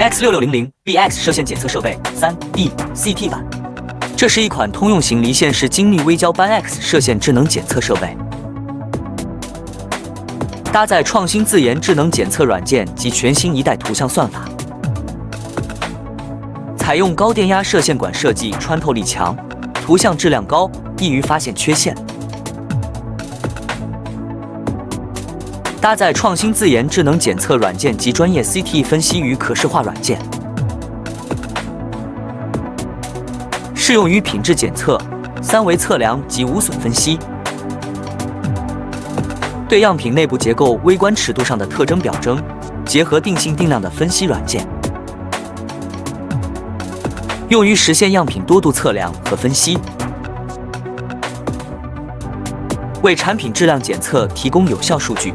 X6600BX 射线检测设备 3D CT 版。这是一款通用型离线式精密微焦斑 X 射线智能检测设备，搭载创新自研智能检测软件及全新一代图像算法，采用高电压射线管设计，穿透力强，图像质量高，易于发现缺陷。搭载创新自研智能检测软件及专业 CT 分析与可视化软件，适用于品质检测、三维测量及无损分析，对样品内部结构、微观尺度上的特征表征，结合定性定量的分析软件，用于实现样品多度测量和分析，为产品质量检测提供有效数据。